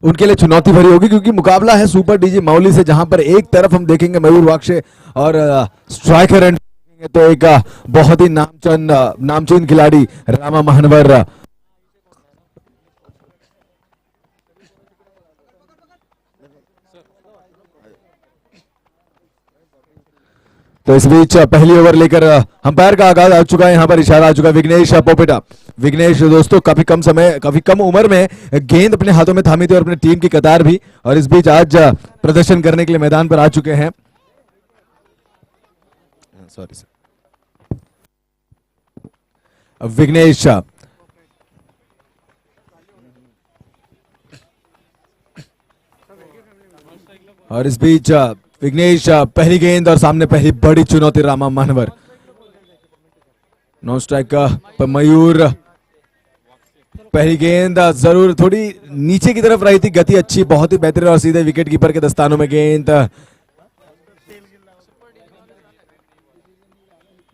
उनके लिए चुनौती भरी होगी, क्योंकि मुकाबला है सुपर डीजे मौली से, जहां पर एक तरफ हम देखेंगे मयूर वाक्षे और स्ट्राइकर एंड तो एक बहुत ही नामचीन खिलाड़ी रामा महानवर। तो इस बीच पहली ओवर लेकर अंपायर का आगाज आ चुका है, यहां पर इशारा आ चुका है विघ्नेश पोपेटा। विघ्नेश दोस्तों काफी कम उम्र में गेंद अपने हाथों में थामी थी और अपनी टीम की कतार भी, और इस बीच आज प्रदर्शन करने के लिए मैदान पर आ चुके हैं। सॉरी सर, विघ्नेश और इस बीच विघ्नेश पहली गेंद और सामने पहली बड़ी चुनौती रामा मानवर। नॉन स्ट्राइक पर मयूर, पहली गेंद जरूर थोड़ी नीचे की तरफ रही थी, गति अच्छी बहुत ही बेहतरीन और सीधे विकेट कीपर के दस्तानों में गेंद।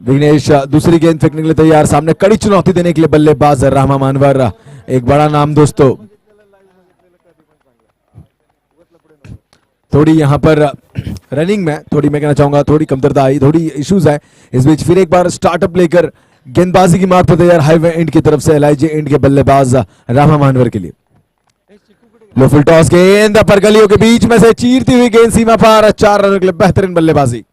विघ्नेश दूसरी गेंद फेंकने के लिए तैयार, सामने कड़ी चुनौती देने के लिए बल्लेबाज रामा मानवर, एक बड़ा नाम दोस्तों। थोड़ी यहां पर रनिंग में थोड़ी मैं कहना चाहूंगा थोड़ी कमतरता आई, थोड़ी इश्यूज है। इस बीच फिर एक बार स्टार्टअप लेकर गेंदबाजी की मार्ग पर तैयार हाईवे एंड की तरफ से एलआईजी एंड के बल्लेबाज रामा मानवर के लिए। लो फुल टॉस गेंद पर गलियों के बीच में से चीरती हुई गेंद सीमा पार, 4 रनों के लिए बेहतरीन बल्लेबाजी।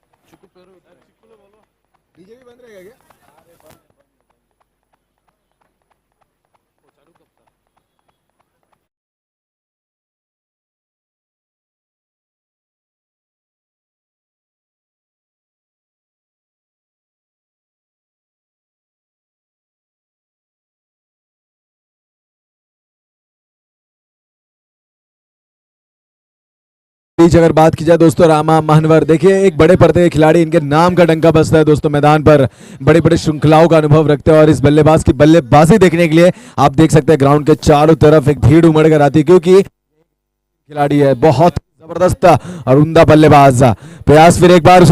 अगर बात की जाए दोस्तों रामा महानवर, देखिए एक बड़े पर्दे के खिलाड़ी, इनके नाम का डंका बजता है दोस्तों, मैदान पर बड़े बड़े श्रृंखलाओं का अनुभव रखते हैं, और इस बल्लेबाज की बल्लेबाजी देखने के लिए आप देख सकते हैं ग्राउंड के चारों तरफ एक भीड़ उमड़ कर आती है, क्योंकि खिलाड़ी है बहुत जबरदस्त और उम्दा बल्लेबाज। प्रयास फिर एक बार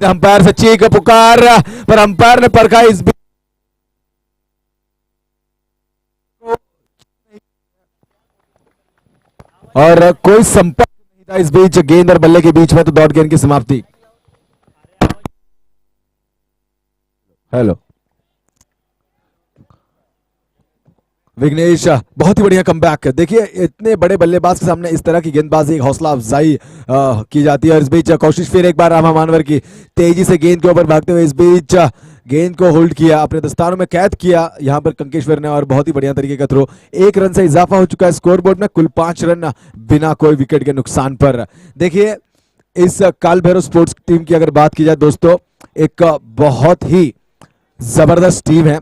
अंपायर से चीख पुकार, पर अंपायर ने परखा इस और कोई संपर्क नहीं था इस बीच गेंद और बल्ले के बीच में, तो डॉट गेंद की समाप्ति। हेलो विघ्नेश, बहुत ही बढ़िया कमबैक। देखिए इतने बड़े बल्लेबाज के सामने इस तरह की गेंदबाजी हौसला अफजाई की जाती है, और इस बीच कोशिश फिर एक बार रामा मानवर की, तेजी से गेंद के ऊपर भागते हुए इस बीच गेंद को होल्ड किया, अपने दस्तानों में कैद किया यहां पर कंकेश्वर ने, और बहुत ही बढ़िया तरीके का थ्रो। 1 रन से इजाफा हो चुका है स्कोरबोर्ड में, कुल 5 रन बिना कोई विकेट के नुकसान पर। देखिए इस काल भैरव स्पोर्ट्स टीम की अगर बात की जाए दोस्तों, एक बहुत ही जबरदस्त टीम है,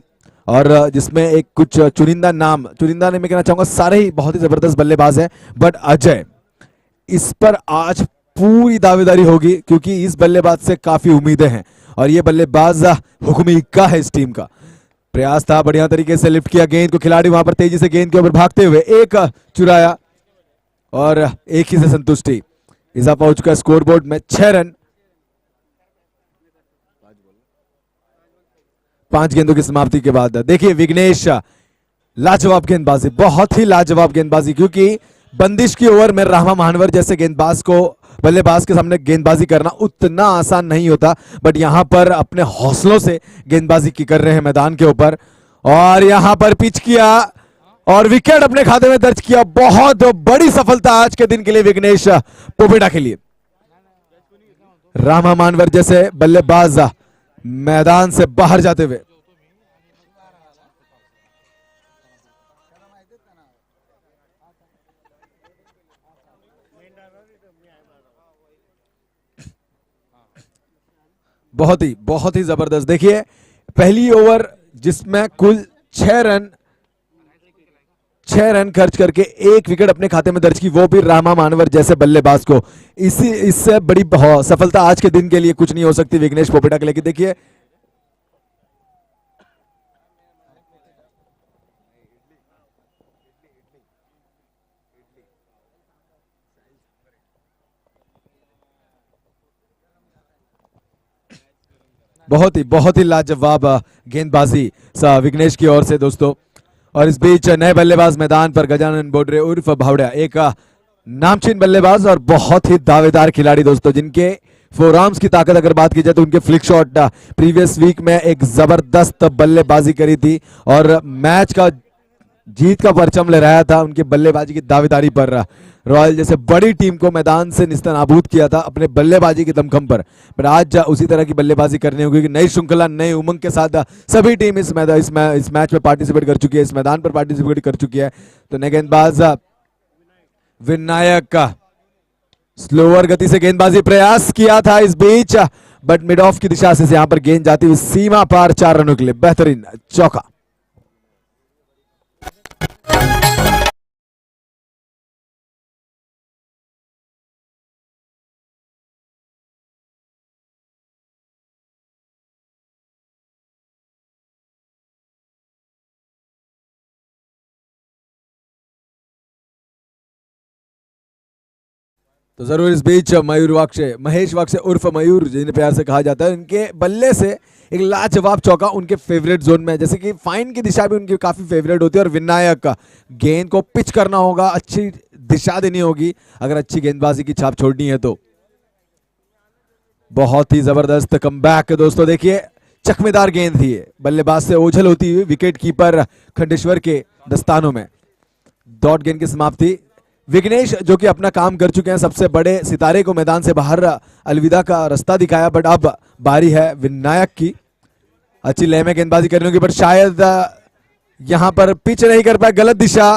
और जिसमें एक कुछ चुनिंदा नहीं मैं कहना चाहूंगा, सारे ही बहुत ही जबरदस्त बल्लेबाज हैं, बट अजय इस पर आज पूरी दावेदारी होगी, क्योंकि इस बल्लेबाज से काफी उम्मीदें हैं, और ये बल्लेबाज हुक्मी इक्का है इस टीम का। प्रयास था, बढ़िया तरीके से लिफ्ट किया गेंद को, खिलाड़ी वहां पर तेजी से गेंद के ऊपर भागते हुए एक चुराया, और एक ही से संतुष्टि। इजाफा हो चुका है स्कोरबोर्ड में 6 रन, 5 गेंदों की समाप्ति के बाद। देखिए विघ्नेश, लाजवाब गेंदबाजी, बहुत ही लाजवाब गेंदबाजी, क्योंकि बंदिश की ओवर में रामा महानवर जैसे बल्लेबाज के सामने गेंदबाजी करना उतना आसान नहीं होता, बट यहां पर अपने हौसलों से गेंदबाजी की कर रहे हैं मैदान के ऊपर, और यहां पर पिच किया और विकेट अपने खाते में दर्ज किया। बहुत बड़ी सफलता आज के दिन के लिए विघ्नेश पोपेटा के लिए। रामा मानवर जैसे बल्लेबाज मैदान से बाहर जाते हुए, बहुत ही जबरदस्त। देखिए पहली ओवर जिसमें कुल 6 रन खर्च करके 1 विकेट अपने खाते में दर्ज की, वो भी रामा मानवर जैसे बल्लेबाज को। इससे बड़ी सफलता आज के दिन के लिए कुछ नहीं हो सकती विघ्नेश पोपेटा के लिए। देखिए बहुत ही लाजवाब गेंदबाजी विघ्नेश की ओर से दोस्तों, और इस बीच नए बल्लेबाज मैदान पर गजानन बोडरे उर्फ भावड़ा, एक नामचीन बल्लेबाज और बहुत ही दावेदार खिलाड़ी दोस्तों, जिनके फोरआर्म्स की ताकत अगर बात की जाए तो उनके फ्लिक शॉट प्रीवियस वीक में एक जबरदस्त बल्लेबाजी करी थी और मैच का जीत का परचम लहराया था उनकी बल्लेबाजी की दावेदारी पर। रॉयल जैसे बड़ी टीम को मैदान से निस्तानाबूद किया था अपने बल्लेबाजी के दमखम पर आज उसी तरह की बल्लेबाजी करनी होगी। नई श्रृंखला नई उमंग के साथ सभी टीम इस मैच में पार्टिसिपेट कर चुकी है, इस मैदान पर पार्टिसिपेट कर चुकी है। तो नए गेंदबाज विनायक का स्लोअर गति से गेंदबाजी प्रयास किया था इस बीच, बट मिड ऑफ की दिशा से यहां पर गेंद जाती हुई सीमा पार 4 रनों के लिए बेहतरीन चौका। तो जरूर इस बीच महेश वाक्से उर्फ मयूर जिन्हें प्यार से कहा जाता है, इनके बल्ले से एक लाजवाब चौका उनके फेवरेट जोन में, जैसे कि फाइन की दिशा भी उनकी काफी फेवरेट होती है। और विनायक का गेंद को पिच करना होगा, अच्छी दिशा देनी होगी अगर अच्छी गेंदबाजी की छाप छोड़नी है तो। बहुत ही जबरदस्त कमबैक दोस्तों, देखिए चकमेदार गेंद थी, बल्लेबाज से ओझल होती हुई विकेट कीपर खंडेश्वर के दस्तानों में। डॉट गेंद की समाप्ति। विघ्नेश जो कि अपना काम कर चुके हैं, सबसे बड़े सितारे को मैदान से बाहर अलविदा का रास्ता दिखाया, बट अब बारी है विनायक की। अच्छी लय में गेंदबाजी करनी होगी, बट शायद यहां पर पिच नहीं कर पाए, गलत दिशा।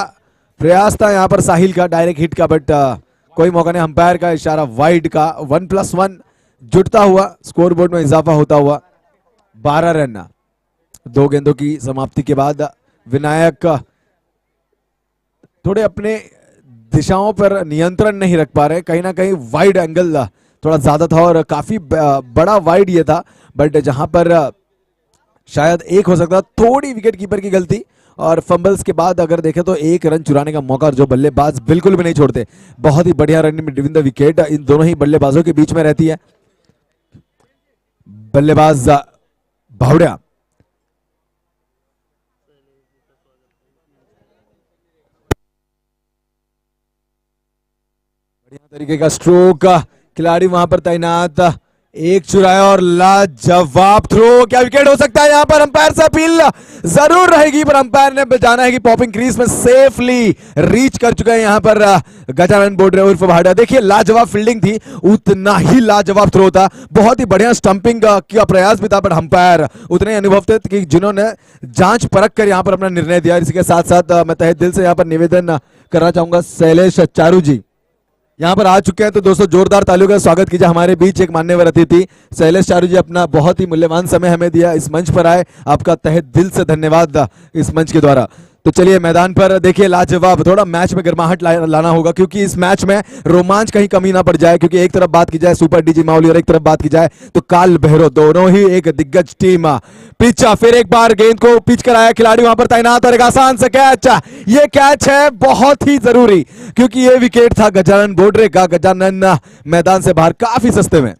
प्रयास था यहां पर साहिल का डायरेक्ट हिट का, बट कोई मौका नहीं। अंपायर का इशारा वाइड का। 1+1 जुटता हुआ स्कोरबोर्ड में इजाफा होता हुआ 12 रन। 2 गेंदों की समाप्ति के बाद विनायक थोड़े अपने दिशाओं पर नियंत्रण नहीं रख पा रहे, कहीं ना कहीं वाइड एंगल थोड़ा ज्यादा था और काफी बड़ा वाइड ये था, बट जहां पर शायद एक हो सकता, थोड़ी विकेट कीपर की गलती और फंबल्स के बाद अगर देखें तो 1 रन चुराने का मौका जो बल्लेबाज बिल्कुल भी नहीं छोड़ते। बहुत ही बढ़िया run between the wicket in दोनों ही बल्लेबाजों के बीच में रहती है। बल्लेबाज भावड़ा बढ़िया तरीके का स्ट्रोक, खिलाड़ी वहां पर तैनात, एक चुराया और लाजवाब थ्रो। क्या विकेट हो सकता है यहाँ पर? अंपायर से अपील जरूर रहेगी, पर अंपायर ने जाना है कि पॉपिंग क्रीज में सेफली रीच कर चुका है यहाँ पर गजानन बोडरे उर्फ भाड़ा। देखिए लाजवाब फील्डिंग थी, उतना ही लाजवाब थ्रो था, बहुत ही बढ़िया स्टंपिंग का प्रयास भी था, पर अंपायर उतने अनुभव थे कि जिन्होंने जांच परख कर यहाँ पर अपना निर्णय दिया। इसी के साथ साथ मैं तहे दिल से यहाँ पर निवेदन करना चाहूंगा, शैलेश चारू जी यहाँ पर आ चुके हैं, तो दोस्तों जोरदार तालियों का स्वागत कीजिए। हमारे बीच एक मान्यवर अतिथि शैलेश चारू जी अपना बहुत ही मूल्यवान समय हमें दिया, इस मंच पर आए, आपका तहे दिल से धन्यवाद इस मंच के द्वारा। तो चलिए मैदान पर देखिए लाजवाब, थोड़ा मैच में गर्माहट लाना होगा क्योंकि इस मैच में रोमांच कहीं कमी ना पड़ जाए, क्योंकि एक तरफ बात की जाए सुपर डीजी माउली और एक तरफ बात की जाए तो काल भैरव, दोनों ही एक दिग्गज टीम। पिच फिर एक बार गेंद को पिच कराया, खिलाड़ी वहां पर तैनात और एक आसान सा कैच। ये कैच है बहुत ही जरूरी क्योंकि ये विकेट था गजानन बोडरे का। गजानन मैदान से बाहर काफी सस्ते में।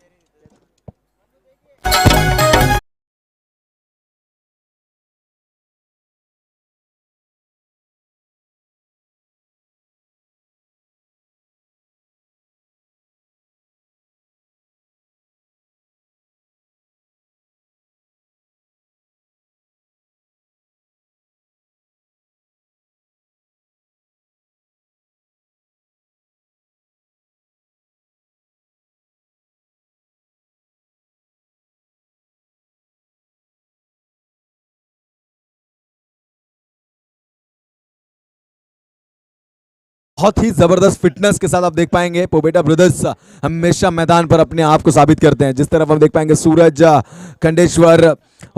बहुत ही जबरदस्त फिटनेस के साथ आप देख पाएंगे पोबेटा ब्रदर्स हमेशा मैदान पर अपने आप को साबित करते हैं। जिस तरफ हम देख पाएंगे सूरज, खंडेश्वर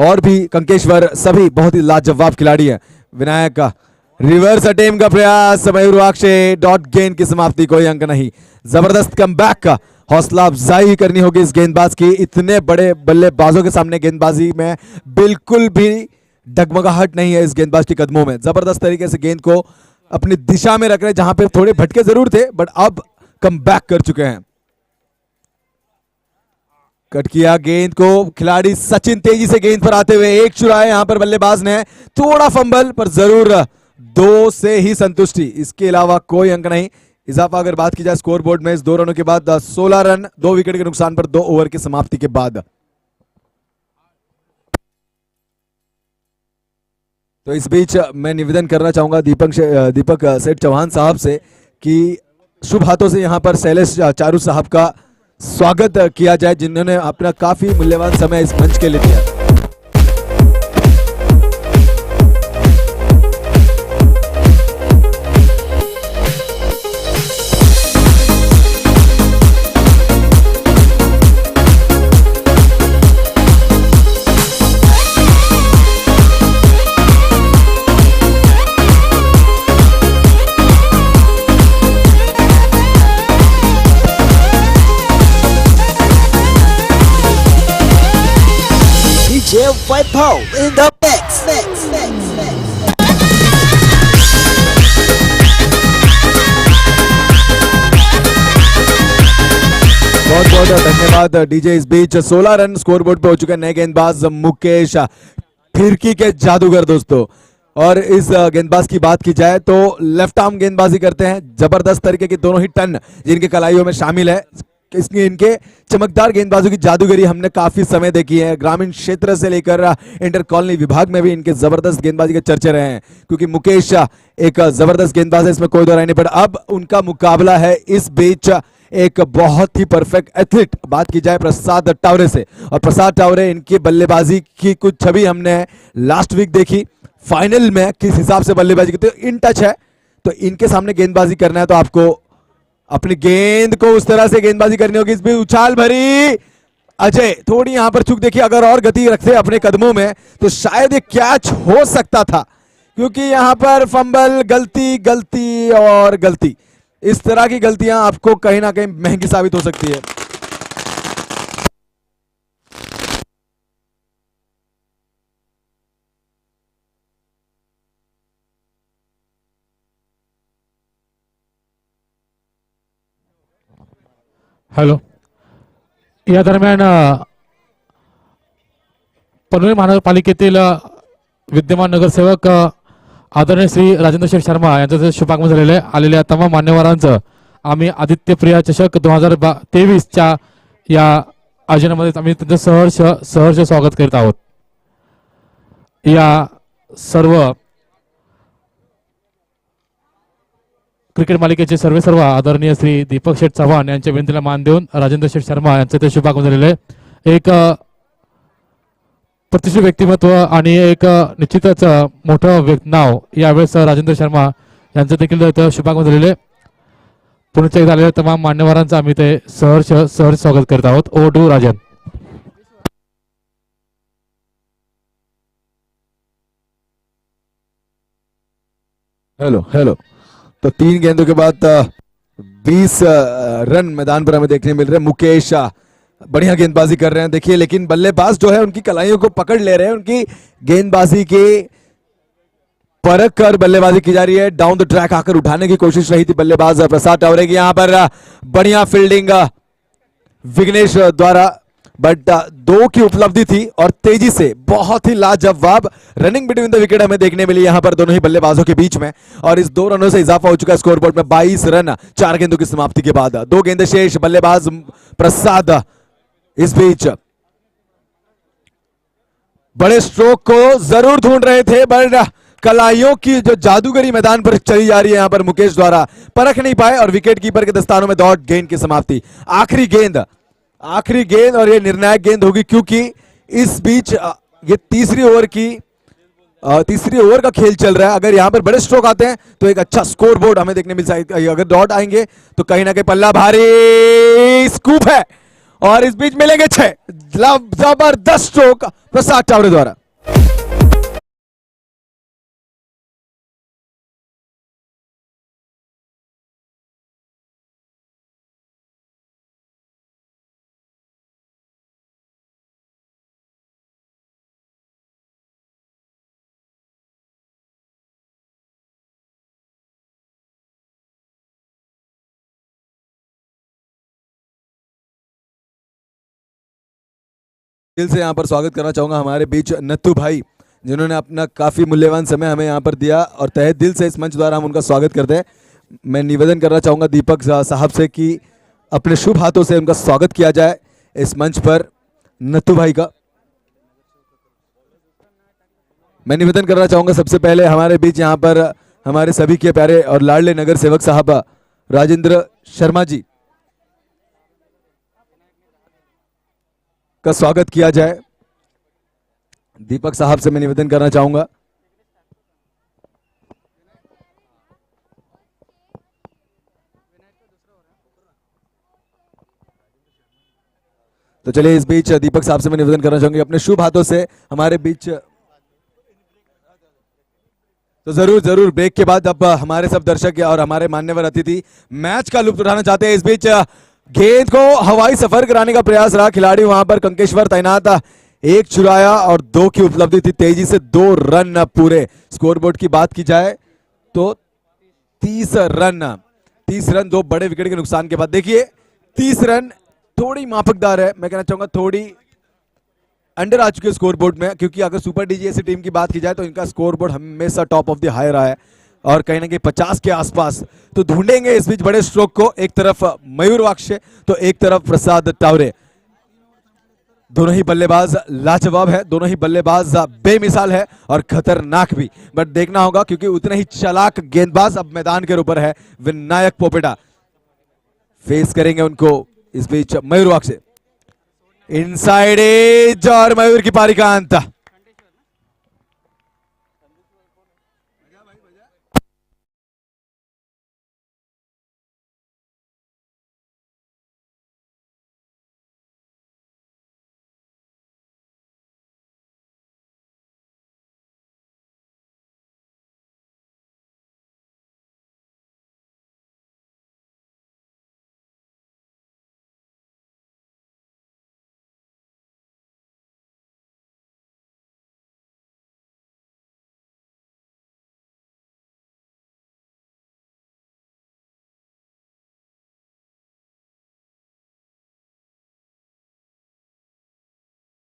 और भी कंकेश्वर, सभी बहुत ही लाजवाब खिलाड़ी हैं। विनायक का रिवर्स अटेम्प्ट का प्रयास, मयूर वाक्शे, डॉट गेंद की समाप्ति, कोई अंक नहीं। जबरदस्त कमबैक का हौसला अफजाई करनी होगी इस गेंदबाज की। इतने बड़े बल्लेबाजों के सामने गेंदबाजी में बिल्कुल भी डगमगाहट नहीं है इस गेंदबाज के कदमों में। जबरदस्त तरीके से गेंद को अपनी दिशा में रख रहे, जहां पे थोड़े भटके जरूर थे बट अब कम बैक कर चुके हैं। कट किया गेंद को, खिलाड़ी सचिन तेजी से गेंद पर आते हुए एक चुराए यहां पर बल्लेबाज ने, थोड़ा फंबल पर जरूर 2 से ही संतुष्टि, इसके अलावा कोई अंक नहीं। इजाफा अगर बात की जाए स्कोर बोर्ड में इस 2 रनों के बाद 16 रन 2 विकेट के नुकसान पर 2 ओवर की समाप्ति के बाद। तो इस बीच मैं निवेदन करना चाहूंगा दीपक सेठ चौहान साहब से कि शुभ हाथों से यहां पर शैलेश चारू साहब का स्वागत किया जाए, जिन्होंने अपना काफी मूल्यवान समय इस मंच के लिए दिया। Jill White Paul in the mix. बहुत बहुत धन्यवाद डीजे। इस बीच 16 रन स्कोर बोर्ड पे हो चुके हैं नए गेंदबाज मुकेश, फिरकी के जादूगर दोस्तों। और इस गेंदबाज की बात की जाए तो लेफ्ट आर्म गेंदबाजी करते हैं, जबरदस्त तरीके की दोनों ही टन जिनके कलाइयों में शामिल है। इसलिए इनके चमकदार गेंदबाजों की जादूगरी हमने काफी समय देखी है, ग्रामीण क्षेत्र से लेकर इंटर कॉलोनी विभाग में भी इनके जबरदस्त गेंदबाजी के चर्चे रहे हैं, क्योंकि मुकेश एक जबरदस्त गेंदबाज है, इसमें कोई दो राय नहीं। पर अब उनका मुकाबला है इस बीच एक बहुत ही परफेक्ट एथलीट, बात की जाए प्रसाद टावरे से। और प्रसाद टावरे, इनकी बल्लेबाजी की कुछ छवि हमने लास्ट वीक देखी, फाइनल में किस हिसाब से बल्लेबाजी की, तो इन टच है। तो इनके सामने गेंदबाजी करना है तो आपको अपनी गेंद को उस तरह से गेंदबाजी करनी होगी। इस भी उछाल भरी, अजय थोड़ी यहां पर चूक देखिए, अगर और गति रखते अपने कदमों में तो शायद ये कैच हो सकता था, क्योंकि यहां पर फंबल, गलती और गलती, इस तरह की गलतियां आपको कहीं ना कहीं महंगी साबित हो सकती है। हॅलो, या दरम्यान पनवेल महानगरपालिकेतील विद्यमान नगरसेवक आदरणीय श्री राजेंद्र शेठ शर्मा यांचं शुभागमन झालेले आलेल्या तमाम मान्यवरांचं आम्ही आदित्य प्रिया चषक 2023च्या या आयोजनामध्ये आम्ही त्यांचं सहर्ष स्वागत करीत आहोत। या सर्व क्रिकेट मालिकेचे सर्व आदरणीय श्री दीपक शेठ चव्हाण यांच्या विनंतीला मान देऊन राजेंद्र शेठ शर्मा यांचे ते शुभागमन झालेले एक प्रतिष्ठित व्यक्तिमत्व आणि एक निश्चितच मोठं नाव यावेळेस राजेंद्र शर्मा यांचं देखील शुभागमन झालेले। पुण्याच्या झालेल्या तमाम मान्यवरांचं आम्ही ते सहर्ष स्वागत करत आहोत। O two Rajan. हेलो, तो 3 गेंदों के बाद 20 रन मैदान पर हमें देखने मिल रहे हैं। मुकेश बढ़िया गेंदबाजी कर रहे हैं देखिए, लेकिन बल्लेबाज जो है उनकी कलाइयों को पकड़ ले रहे हैं, उनकी गेंदबाजी की परख कर बल्लेबाजी की जा रही है। डाउन द ट्रैक आकर उठाने की कोशिश रही थी बल्लेबाज प्रसाद टावरे की, यहां पर बढ़िया फील्डिंग विघ्नेश द्वारा, बट 2 की उपलब्धि थी और तेजी से बहुत ही लाजवाब रनिंग बिटवीन द विकेट हमें देखने मिली यहां पर दोनों ही बल्लेबाजों के बीच में। और इस 2 रनों से इजाफा हो चुका है स्कोरबोर्ड में, 22 रन 4 गेंदों की समाप्ति के बाद। 2 गेंदें शेष, बल्लेबाज प्रसाद इस बीच बड़े स्ट्रोक को जरूर ढूंढ रहे थे, बट कलाइयों की जो जादूगरी मैदान पर चली जा रही है यहां पर मुकेश द्वारा परख नहीं पाए और विकेट कीपर के दस्तानों में डॉट गेंद की समाप्ति। आखिरी गेंद और ये निर्णायक गेंद होगी, क्योंकि इस बीच ये तीसरी ओवर का खेल चल रहा है। अगर यहां पर बड़े स्ट्रोक आते हैं तो एक अच्छा स्कोर बोर्ड हमें देखने मिल सकता है, अगर डॉट आएंगे तो कहीं ना कहीं पल्ला भारी। स्कूप है और इस बीच मिलेंगे 6। जबरदस्त स्ट्रोक प्रसाद टावरे द्वारा। दिल से यहां पर स्वागत करना चाहूंगा हमारे बीच नत्थू भाई, जिन्होंने अपना काफ़ी मूल्यवान समय हमें यहाँ पर दिया और तहे दिल से इस मंच द्वारा हम उनका स्वागत करते हैं। मैं निवेदन करना चाहूँगा दीपक साहब से कि अपने शुभ हाथों से उनका स्वागत किया जाए इस मंच पर नत्थू भाई का। मैं निवेदन करना चाहूँगा सबसे पहले हमारे बीच यहाँ पर हमारे सभी के प्यारे और लाडले नगर सेवक साहब राजेंद्र शर्मा जी का स्वागत किया जाए। दीपक साहब से मैं निवेदन करना चाहूंगा। तो चलिए इस बीच दीपक साहब से मैं निवेदन करना चाहूंगी अपने शुभ हाथों से हमारे बीच। तो जरूर जरूर ब्रेक के बाद अब हमारे सब दर्शक और हमारे मान्यवर अतिथि मैच का लुत्फ उठाना चाहते हैं। इस बीच गेंद को हवाई सफर कराने का प्रयास रहा, खिलाड़ी वहां पर कंकेश्वर तैनात, एक चुराया और 2 की उपलब्धि थी, तेजी से 2 रन पूरे। स्कोरबोर्ड की बात की जाए तो 30 रन 2 बड़े विकेट के नुकसान के बाद। देखिए 30 रन थोड़ी माफकदार है, मैं कहना चाहूंगा थोड़ी अंडर आ चुके स्कोर बोर्ड में, क्योंकि अगर सुपर डीजी ऐसी टीम की बात की जाए तो इनका स्कोर बोर्ड हमेशा टॉप ऑफ द हाई रहा है और कहीं ना कहीं 50 के आसपास। तो ढूंढेंगे इस बीच बड़े स्ट्रोक को, एक तरफ मयूर वाक्शे तो एक तरफ प्रसाद टावरे। दोनों ही बल्लेबाज लाजवाब है, दोनों ही बल्लेबाज बेमिसाल है और खतरनाक भी, बट देखना होगा क्योंकि उतने ही चालाक गेंदबाज अब मैदान के ऊपर है। विनायक पोपेटा फेस करेंगे उनको। इस बीच मयूर वाक्शे इनसाइड एज और मयूर की पारी का अंत।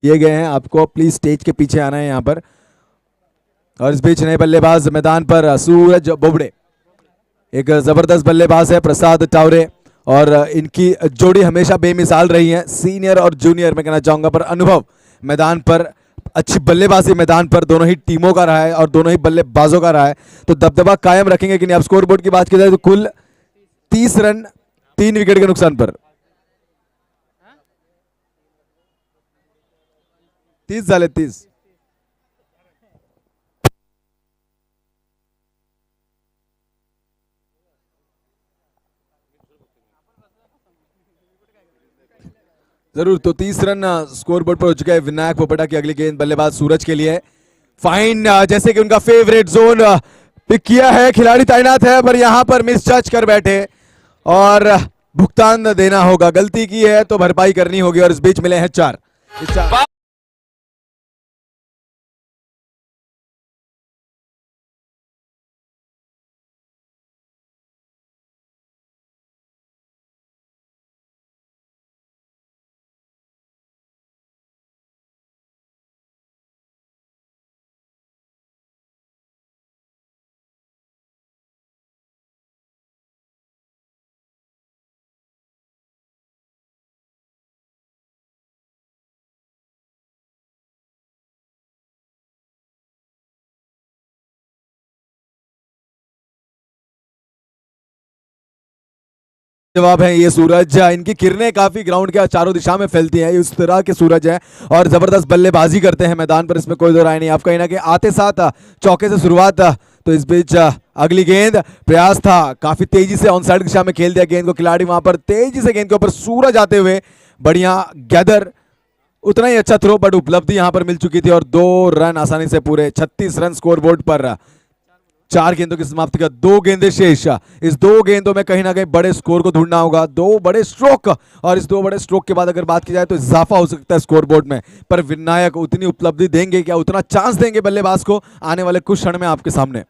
दिए गए हैं आपको, प्लीज स्टेज के पीछे आना है यहाँ पर। और इस बीच नए बल्लेबाज मैदान पर सूरज बोबड़े, एक जबरदस्त बल्लेबाज है प्रसाद टावरे और इनकी जोड़ी हमेशा बेमिसाल रही है, सीनियर और जूनियर मैं कहना चाहूंगा, पर अनुभव मैदान पर, अच्छी बल्लेबाजी मैदान पर दोनों ही टीमों का रहा है और दोनों ही बल्लेबाजों का रहा है। तो दबदबा कायम रखेंगे कि नहीं। अब स्कोर बोर्ड की बात की जाए तो कुल 30 रन 3 विकेट के नुकसान पर। 30 झाले 30। जरूर, तो 30 रन स्कोर बोर्ड पर हो चुका है। विनायक पोपटा की अगली गेंद बल्लेबाज सूरज के लिए। फाइन, जैसे कि उनका फेवरेट जोन पिक किया है, खिलाड़ी तैनात है पर यहां पर मिस जज कर बैठे और भुगतान देना होगा। गलती की है तो भरपाई करनी होगी और इस बीच मिले हैं 4। जवाब है ये सूरज, इनकी किरणें काफी ग्राउंड के चारों दिशा में फैलती हैं, इस तरह के सूरज है और जबरदस्त बल्लेबाजी करते हैं मैदान पर, इसमें कोई दो राय नहीं। आप कहीं ना कहीं आते साथ चौके से शुरुआत। तो इस बीच अगली गेंद प्रयास था, काफी तेजी से ऑन साइड दिशा में खेल दिया गेंद को खिलाड़ी, वहां पर तेजी से गेंद के ऊपर सूरज आते हुए बढ़िया गैदर, उतना ही अच्छा थ्रो बट उपलब्धि यहां पर मिल चुकी थी और 2 रन आसानी से पूरे। 36 रन स्कोर बोर्ड पर, 4 गेंदों की समाप्ति का 2 गेंदें शेष। इस 2 गेंदों में कहीं ना कहीं बड़े स्कोर को ढूंढना होगा, 2 बड़े स्ट्रोक, और इस 2 बड़े स्ट्रोक के बाद अगर बात की जाए तो इजाफा हो सकता है स्कोर बोर्ड में। पर विनायक उतनी उपलब्धि देंगे क्या, उतना चांस देंगे बल्लेबाज को आने वाले कुछ क्षण में आपके सामने।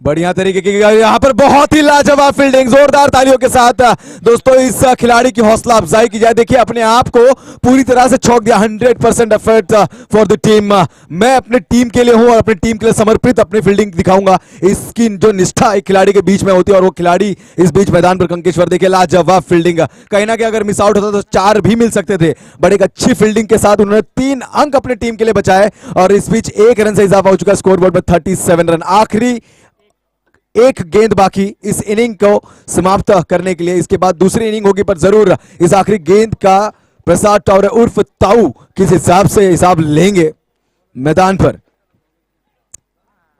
बढ़िया तरीके की यहाँ पर बहुत ही लाजवाब फील्डिंग, जोरदार तालियों के साथ दोस्तों इस खिलाड़ी की हौसला अफजाई की जाए। देखिए अपने आप को पूरी तरह से छौंक दिया, 100% एफर्ट फॉर द टीम। मैं अपने टीम के लिए हूं और अपनी टीम के लिए समर्पित अपनी फील्डिंग दिखाऊंगा। इसकी जो निष्ठा एक खिलाड़ी के बीच में होती है और वो खिलाड़ी इस बीच मैदान पर कंकेश्वर, देखिए लाजवाब फील्डिंग। कहीं ना कहीं अगर मिस आउट होता तो 4 भी मिल सकते थे, बट एक अच्छी फील्डिंग के साथ उन्होंने 3 अंक अपनी टीम के लिए बचाए और इस बीच 1 रन से इजाफा हो चुका स्कोरबोर्ड में, 37 रन। आखिरी एक गेंद बाकी इस इनिंग को समाप्त करने के लिए, इसके बाद दूसरी इनिंग होगी, पर जरूर इस आखिरी गेंद का प्रसाद टावरे उर्फ ताऊ किस हिसाब से हिसाब लेंगे मैदान पर।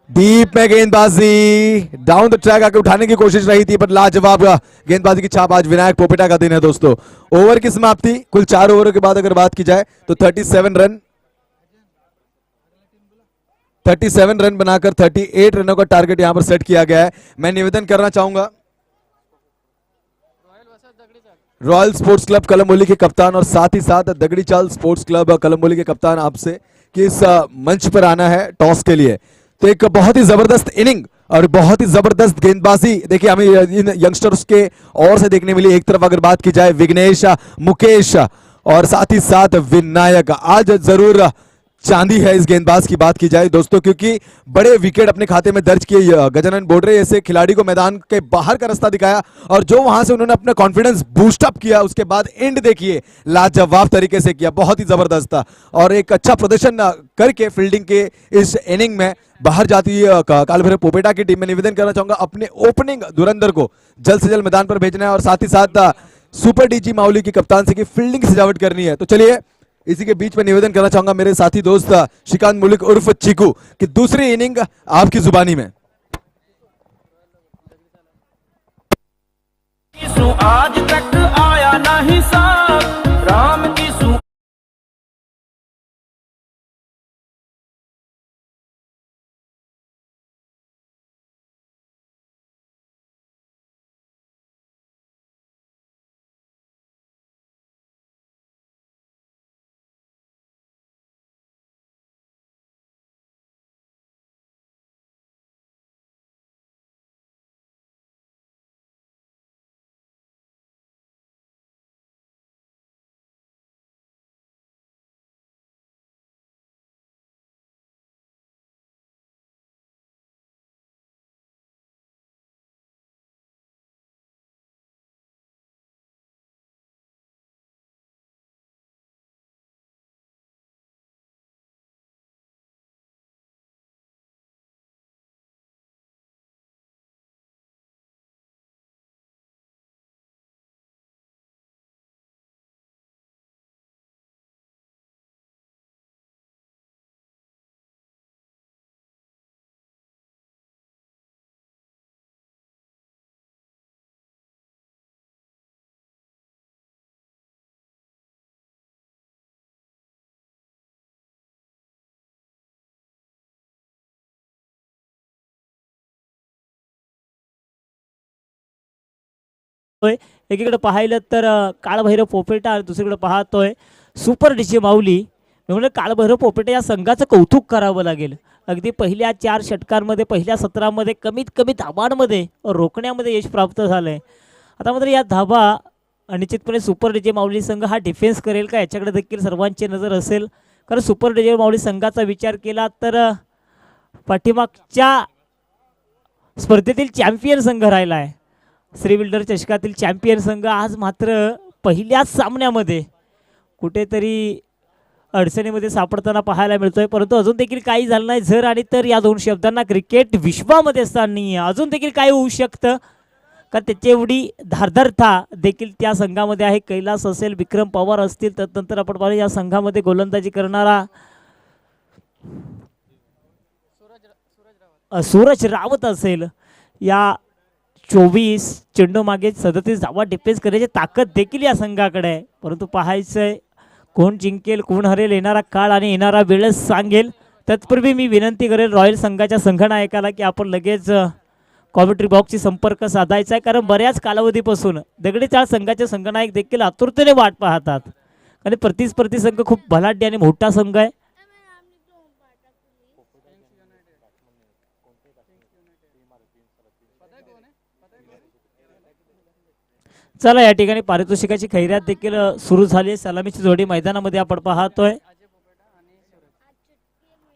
डीप में गेंदबाजी, डाउन द ट्रैक आके उठाने की कोशिश रही थी, पर लाजवाब गेंदबाजी की छाप आज विनायक पोपेटा का दिन है दोस्तों। ओवर की समाप्ति कुल 4 ओवरों के बाद अगर बात की जाए तो 37 रन बनाकर 38 रनों का टारगेट यहां पर सेट किया गया है। मैं निवेदन करना चाहूंगा रॉयल स्पोर्ट्स क्लब कलमोली के कप्तान और साथ ही साथ दगड़ी चाल स्पोर्ट्स क्लब कलमोली के कप्तान आपसे कि इस मंच पर आना है टॉस के लिए। तो एक बहुत ही जबरदस्त इनिंग और बहुत ही जबरदस्त गेंदबाजी देखिए हमें इन यंगस्टर्स के और से देखने मिली। एक तरफ अगर बात की जाए विघ्नेश, मुकेश और साथ ही साथ विनायक, आज जरूर चांदी है इस गेंदबाज की बात की जाए दोस्तों, क्योंकि बड़े विकेट अपने खाते में दर्ज किए। गजानन बोडरे ऐसे खिलाड़ी को मैदान के बाहर का रास्ता दिखाया और जो वहां से उन्होंने अपना कॉन्फिडेंस बूस्ट अप किया, उसके बाद एंड देखिए लाजवाब तरीके से किया, बहुत ही जबरदस्त था और एक अच्छा प्रदर्शन करके फील्डिंग के इस इनिंग में बाहर जाती है कालभैरव पोपेटा की टीम। में निवेदन करना चाहूंगा अपने ओपनिंग धुरंधर को जल्द से जल्द मैदान पर भेजना है और साथ ही साथ सुपर डीजी माउली की कप्तान से की फील्डिंग सजावट करनी है। तो चलिए इसी के बीच में निवेदन करना चाहूंगा मेरे साथी दोस्त श्रीकांत मुलिक उर्फ चीकू कि दूसरी इनिंग आपकी जुबानी में। आज तक आया नहीं साथ राम की एकीकडे पाहिलं तर काळभैरव पोपेटा आणि दुसरीकडे पाहतोय सुपर डीजे माऊली। म्हणजे काळभैरव पोपेटा या संघाचं कौतुक करावं लागेल। अगदी पहिल्या 4 षटकांमध्ये पहिल्या सत्रामध्ये कमीत कमी धाबांमध्ये रोखण्यामध्ये यश प्राप्त झालंय। आता मात्र या धाबा निश्चितपणे सुपर डीजे माऊली संघ हा डिफेन्स करेल का याच्याकडे देखील सर्वांची नजर असेल, कारण सुपर डीजे माऊली संघाचा विचार केला तर पाठीमागच्या स्पर्धेतील चॅम्पियन संघ राहिला आहे, श्री बिल्डर चषकातील चॅम्पियन संघ आज मात्र पहिल्याच सामन्यामध्ये कुठेतरी अडचणीमध्ये सापडताना पाहायला मिळतोय। परंतु अजून देखील काही झालं नाही, जर आणि तर या 2 शब्दांना क्रिकेट विश्वामध्ये स्थान अजून देखील काय होऊ शकतं का त्याची एवढी धारदारता देखील त्या संघामध्ये आहे। कैलास असेल, विक्रम पवार असतील, त्यानंतर आपण पाहू या संघामध्ये गोलंदाजी करणारा सूरज रावत असेल। या 24 चेंडू मागे 37 धावा डिफेन्स करण्याची ताकद देखील या संघाकडे आहे। परंतु पाहायचंय कोण जिंकेल कोण हरेल, येणारा काळ आणि येणारा वेळच सांगेल। तत्पूर्वी मी विनंती करेल रॉयल संघाच्या संघनायकाला की आपण लगेच कॉमेंट्री बॉक्सची संपर्क साधायचा आहे, कारण बऱ्याच कालावधीपासून दगडी चाळ संघाचे संघनायक देखील आतुरतेने वाट पाहतात आणि प्रतिस्पर्धी संघ खूप बलाढ्य आणि मोठा संघ आहे। चला या ठिकाणी पारितोषिकाची खैरात देखील सुरू झाली आहे. सलामीची जोडी मैदानामध्ये आपण पाहतोय.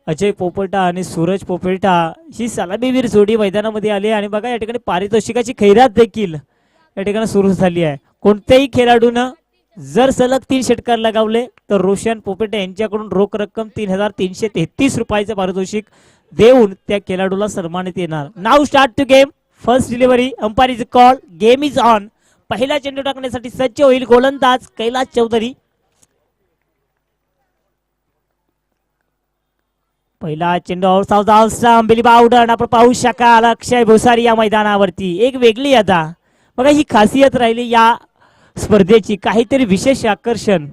अजय पोपटा आणि सूरज पोपेटा ही सलामीवीर जोडी मैदानामध्ये आली आहे. आणि बघा या ठिकाणी पारितोषिकाची खैरात देखील या ठिकाणी सुरू झाली आहे. कोणत्याही खेळाडूनं जर सलग 3 षटकार लगावले तर रोशन पोपेटा यांच्याकडून रोख रक्कम 3,333 रुपयाचं पारितोषिक देऊन त्या खेळाडूला सन्मानित येणार. नाव start to game. First delivery. Umpire is call. Game is on. पहिला चेंडू टाकण्यासाठी सज्ज होईल गोलंदाज कैलास चौधरी. पहिला चेंडू बावडन आपण पाहू शकाल. अक्षय भुसारी या मैदानावरती एक वेगळी अदा. बघा ही खासियत राहिली या स्पर्धेची, काहीतरी विशेष आकर्षण.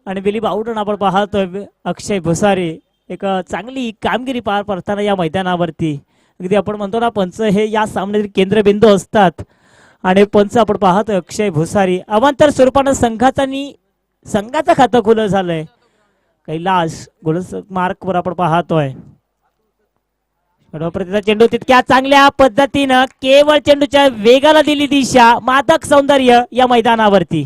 आणि बिली बावडन आपण पाहतोय अक्षय भुसारी एक चांगली कामगिरी पार पडताना या मैदानावरती. अगदी आपण म्हणतो ना पंच हे या सामन्यातील केंद्रबिंदू असतात. आणि पंच आपण पाहतोय अक्षय भुसारी. अवांतर स्वरूपानं संघाचं खातं खुलं झालंय. कैलास मार्क वर आपण पाहतोय. प्रतिचा चेंडू तितक्या चांगल्या पद्धतीनं केवळ चेंडूच्या वेगाला दिली दिशा. मादक सौंदर्य या मैदानावरती.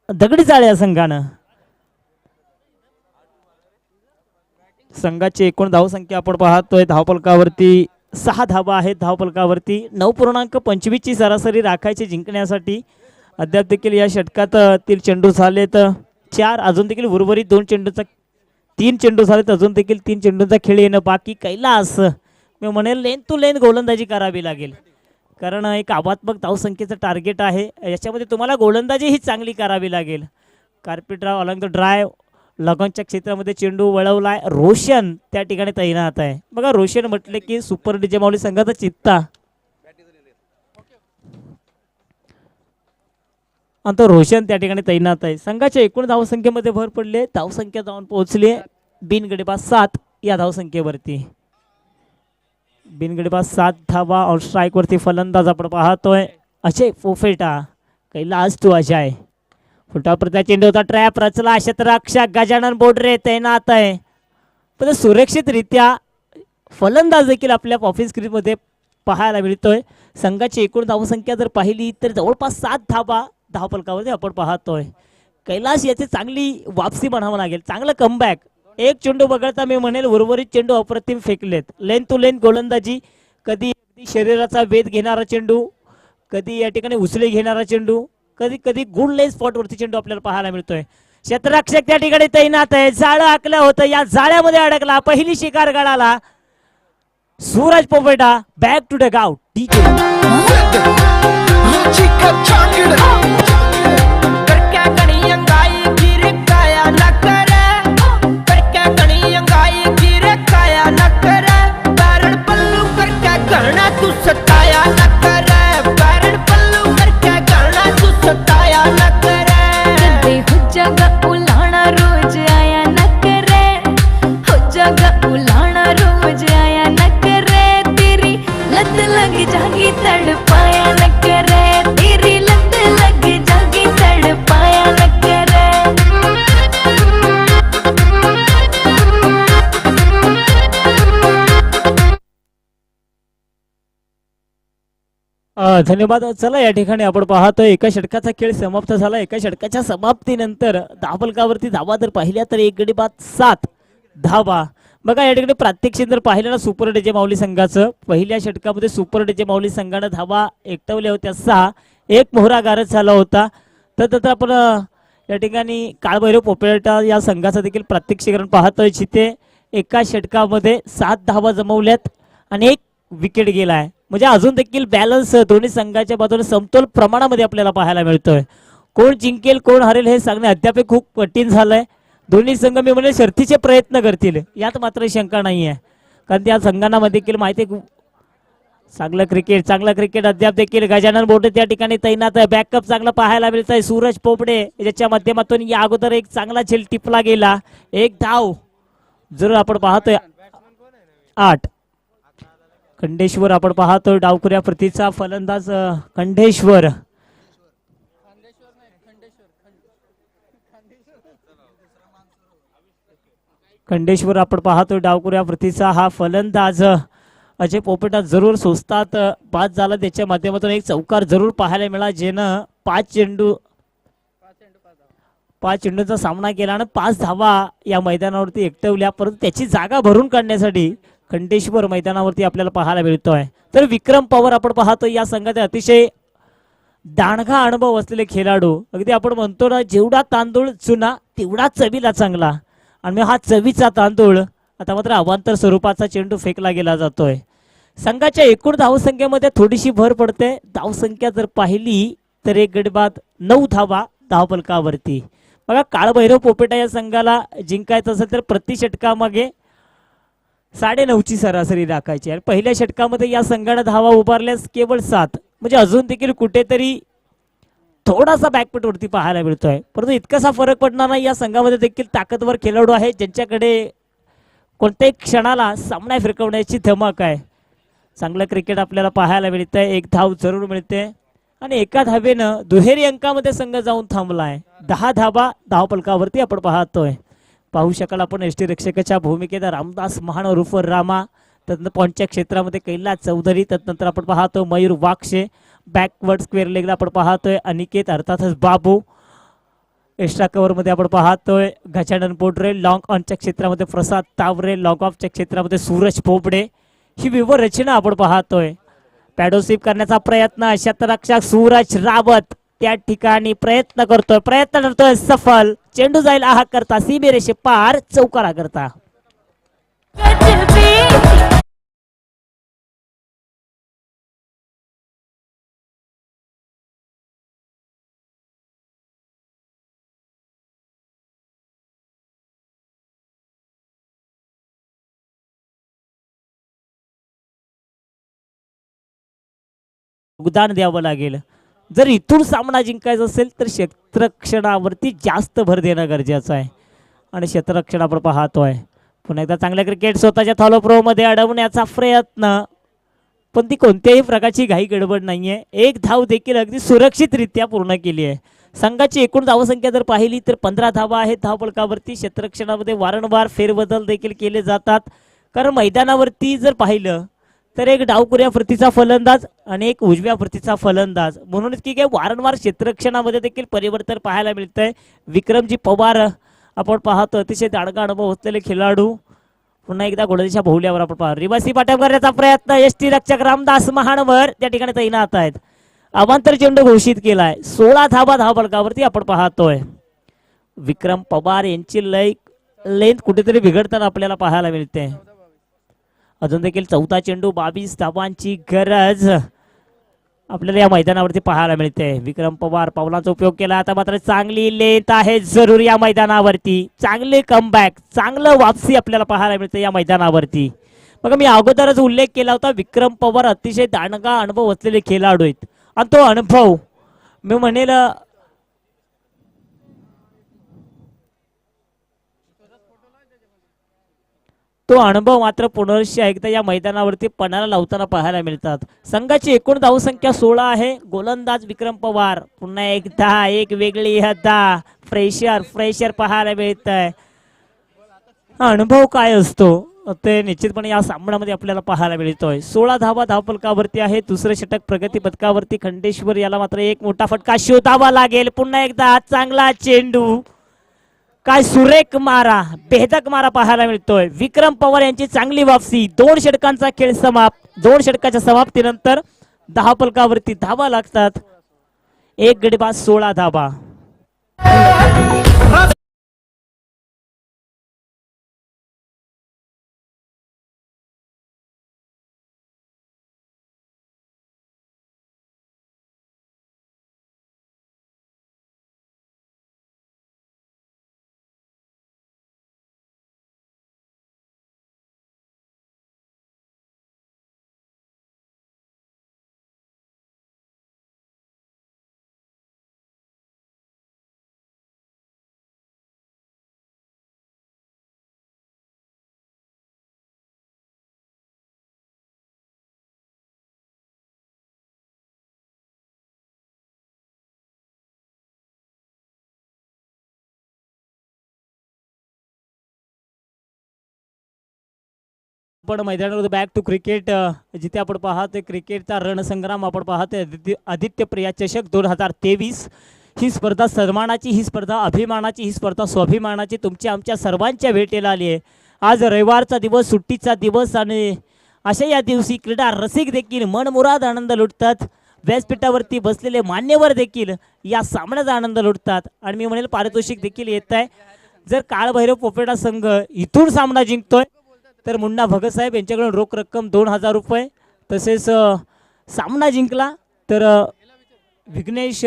दगडी जाळ्या संघानं संघाची एकूण धावसंख्या आपण पाहतोय. धावफलकावरती 6 धावा आहेत. धावफलकावरती 9.25 ची सरासरी राखायची जिंकण्यासाठी. अद्याप देखील या षटकात 3 चेंडू झालेत 4. अजून देखील उर्वरित 3 चेंडू झालेत. अजून देखील 3 चेंडूंचा खेळ येणं बाकी. कैलास मी म्हणेल लेन टू लेन गोलंदाजी करावी लागेल, कारण एक आव्हात्मक धावसंख्येचं टार्गेट आहे. याच्यामध्ये तुम्हाला गोलंदाजी ही चांगली करावी लागेल. कार्पेटराव अलॉंग द ड्राईव्ह लगनच्या क्षेत्रामध्ये चेंडू वळवलाय. रोशन त्या ठिकाणी तैनात आहे. बघा रोशन म्हटले की सुपर डीजे माऊली संघाचा चित्ता आणि तो रोशन त्या ठिकाणी तैनात आहे. संघाच्या एकूण धावसंख्येमध्ये भर पडली. धावसंख्या जाऊन पोहोचली बिनगडीबाद 7 या धावसंख्येवरती. बिनगडीबाद 7 धावा. ऑन स्ट्राईक वरती फलंदाज आपण पाहतोय अजय पोपेटा. कैलास टू अजय. फुटाप्रत्या चेंडूचा ट्रॅप रचला. क्षेत्ररक्षक गजानन बोडरे तैनात आहे. पण सुरक्षितरित्या फलंदाज देखील आपल्या ऑफिस क्रीजमध्ये पाहायला मिळतोय. संघाची एकूण धावसंख्या जर पाहिली तर जवळपास 7 धावा धावफलकावरती आपण पाहतोय. कैलास याची चांगली वापसी म्हणावं लागेल. चांगलं कमबॅक. एक चेंडू वगळता मी म्हणेल उर्वरित चेंडू अप्रतिम फेकलेत. लेन टू लेन गोलंदाजी. कधी शरीराचा वेध घेणारा चेंडू, कधी या ठिकाणी उचले घेणारा चेंडू, कधी कधी गुड लेन स्पॉटवरती चेंडू आपल्याला पाहायला मिळतोय. क्षेत्ररक्षक त्या ठिकाणी तैनात आहे. जाळं आखलं होतं, या जाळ्यामध्ये अडकला. पहिली शिकार गळाला. सूरज पोपेटा बॅक टू द गाव. जागी तड़पाया न करे, तेरी लत लग जा धन्यवाद. चला या ठिकाणी आपण पाहतोय एका षटकाचा खेळ समाप्त झाला. एका षटकाच्या समाप्तीनंतर धावफलकावरती धावा जर पाहिल्या तर एक गडी बाद 7 धावा. बघा या ठिकाणी प्रात्यक्षिक जर पाहिलं ना सुपर डीजे माऊली संघाचं पहिल्या षटकामध्ये सुपर डीजे माऊली संघानं धावा एकटवल्या होत्या 6. एक मोहरा गारद झाला होता. तर आपण या ठिकाणी काळभैरव पोपेटा या संघाचं देखील प्रात्यक्षिकरण पाहतोय जिथे एका षटकामध्ये 7 धावा जमवल्यात आणि एक विकेट गेलाय. म्हणजे अजून देखील बॅलन्स दोन्ही संघाच्या बाजूने समतोल प्रमाणामध्ये आपल्याला पाहायला मिळतोय. कोण जिंकेल कोण हरेल हे सांगणे अद्याप खूप कठीण झालंय. दोन्ही संघ मी म्हणजे शर्थीचे प्रयत्न करतील यात मात्र शंका नाही आहे. कारण त्या संघांना देखील माहिती चांगलं क्रिकेट अद्याप देखील गजानन बोर्डे त्या ठिकाणी तैनात आहे. बॅकअप चांगला पाहायला मिळत आहे. सूरज पोपडे ज्याच्या माध्यमातून या अगोदर एक चांगला झेल टिपला गेला. एक धाव जरूर आपण पाहतोय 8. खंडेश्वर आपण पाहतोय डावखुऱ्या प्रतीचा फलंदाज खंडेश्वर. खंडेश्वर आपण पाहतोय डावखुऱ्या प्रतीचा हा फलंदाज. अजय पोपेटा जरूर सोचतात बाद झाला त्याच्या माध्यमातून एक चौकार जरूर पाहायला मिळाला ज्यानं 5 चेंडूचा सामना केला आणि 5 धावा या मैदानावरती एकटवल्या. परंतु त्याची जागा भरून काढण्यासाठी खंडेश्वर मैदानावरती आपल्याला पाहायला मिळतोय. तर विक्रम पवार आपण पाहतोय या संघाचे अतिशय दांडगा अनुभव असलेले खेळाडू. अगदी आपण म्हणतो ना जेवढा तांदूळ चुना तेवढा चवीला चांगला. आणि हा चवीचा तांदूळ आता मात्र अवांतर स्वरूपाचा चेंडू फेकला गेला जातोय. संघाच्या एकूण धावसंख्येमध्ये थोडीशी भर पडते. धावसंख्या जर पाहिली तर एक गडी बाद 9 धावा धावफलकावरती. बघा काळभैरव पोपेटा या संघाला जिंकायचं असेल तर प्रति षटकामागे 9.5ची सरासरी राखायची आणि पहिल्या षटकामध्ये या संघाने धावा उभारल्यास केवळ 7. म्हणजे अजून देखील कुठेतरी थोडासा बॅकफुट वरती पाहायला मिळतोय. परंतु इतकासा फरक पडणार नाही. या संघामध्ये देखील ताकदवर खेळाडू आहेत ज्यांच्याकडे कोणत्याही क्षणाला सामना फिरकवण्याची धमक आहे. चांगलं क्रिकेट आपल्याला पाहायला मिळतंय. एक धाव जरूर मिळते आणि एका धावेनं दुहेरी अंकामध्ये संघ जाऊन थांबलाय. 10 धावा धावफलकावरती आपण पाहतोय. पाहू शकाल आपण यष्टीरक्षकाच्या भूमिकेत रामदास महान उर्फ रामा. त्यानंतर पॉईंटच्या क्षेत्रामध्ये कैलास चौधरी. त्यानंतर आपण पाहतो मयूर वाक्षे. बॅकवर्ड स्क्वेअर लेगला आपण पाहतोय अनिकेत अर्थातच बाबू. एक्स्ट्रा कव्हर मध्ये आपण पाहतोय गजानन बोडरे. लॉंग ऑनच्या क्षेत्रामध्ये प्रसाद तावरे. लॉंग ऑफच्या क्षेत्रामध्ये सूरज पोपडे. ही विवरचना आपण पाहतोय. पॅडोसिप करण्याचा प्रयत्न क्षेत्ररक्षक सूरज रावत त्या ठिकाणी प्रयत्न करतोय सफल. चेंडू जाईल आहा करता सीमेरेषे पार चौकारा करता. योगदान द्यावं लागेल. जर इथून सामना जिंकायचा असेल तर क्षेत्ररक्षणावरती जास्त भर देणं गरजेचं आहे आणि क्षेत्ररक्षण आपण पाहतोय. पुन्हा एकदा चांगलं क्रिकेट स्वतःच्या थॉलो प्रो मध्ये अडवण्याचा प्रयत्न. पण ती कोणत्याही प्रकारची घाई गडबड नाहीये. एक धाव देखील अगदी सुरक्षितरित्या पूर्ण केली आहे. संघाची एकूण धावसंख्या जर पाहिली तर 15 धावा आहेत धावफलकावरती. क्षेत्ररक्षणामध्ये वारंवार फेरबदल देखील केले जातात. कारण मैदानावरती जर पाहिलं तर एक डावखुऱ्या प्रतीचा फलंदाज आणि एक उजव्या प्रतीचा फलंदाज म्हणूनच की काय वारंवार क्षेत्ररक्षणामध्ये देखील परिवर्तन पाहायला मिळतंय. विक्रमजी पवार आपण पाहतो अतिशय दांडगा अनुभव असलेले खेळाडू. पुन्हा एकदा घोडदीच्या बहुल्यावर आपण पाहतो रिवासी पाठव करण्याचा प्रयत्न. यष्टीरक्षक रामदास महानवर त्या ठिकाणी तैनात आहेत. अवांतर चेंडू घोषित केलाय. 16 धावा धावफलकावरती आपण पाहतोय. विक्रम पवार यांची लेंथ कुठेतरी बिघडताना आपल्याला पाहायला मिळते. अजून देखील 14 चेंडू 22 धावांची गरज आपल्याला या मैदानावरती पाहायला मिळते. विक्रम पवार पावलाचा उपयोग केला. आता मात्र चांगली लेंथ आहे जरूर या मैदानावरती. चांगले कमबॅक चांगलं वापसी आपल्याला पाहायला मिळते या मैदानावरती. बघा मी अगोदरच उल्लेख केला होता विक्रम पवार अतिशय दांडगा अनुभव असलेले खेळाडू आहेत आणि तो अनुभव मी म्हणेल तो अनुभव मात्र पुनर्ष एकदा या मैदानावरती पणाला लावताना पाहायला मिळतात. संघाची एकूण धावसंख्या 16 आहे. गोलंदाज विक्रम पवार. पुन्हा एकदा एक वेगळी हद्दा फ्रेशर पाहायला मिळत आहे. अनुभव काय असतो ते निश्चितपणे या सामन्यामध्ये आपल्याला पाहायला मिळतोय. 16 धावा धावफलकावरती आहे. दुसरं षटक प्रगती पथकावरती खंडेश्वर याला मात्र एक मोठा फटका शोधावा लागेल. पुन्हा एकदा चांगला चेंडू, काय सुरेख मारा, भेदक मारा पाहायला मिळतोय. विक्रम पवार यांची चांगली वापसी. 2 षटकांचा खेळ समाप्त. 2 षटकाच्या समाप्तीनंतर धावफलकावरती धावा लागतात. 1 गडी बाद 16 धावा. आपण मैदानावर बॅक टू क्रिकेट, जिथे आपण पाहतोय क्रिकेटचा रणसंग्राम आपण पाहतोय. आदित्य प्रिया चषक 2023 ही स्पर्धा सन्मानाची, ही स्पर्धा अभिमानाची, ही स्पर्धा स्वाभिमानाची तुमच्या आमच्या सर्वांच्या भेटीला आली आहे. आज रविवारचा दिवस, सुट्टीचा दिवस आणि अशा या दिवशी क्रीडा रसिक देखील मनमुराद आनंद लुटतात. व्यासपीठावरती बसलेले मान्यवर देखील या सामन्याचा आनंद लुटतात आणि मी म्हणेल पारितोषिक देखील येत आहे. जर काळभैरव पोपेटा संघ इथून सामना जिंकतोय तर मुन्ना भगत साहेब यांच्याकडून रोख रक्कम 2000 रुपये, तसेच सामना जिंकला तर विघ्नेश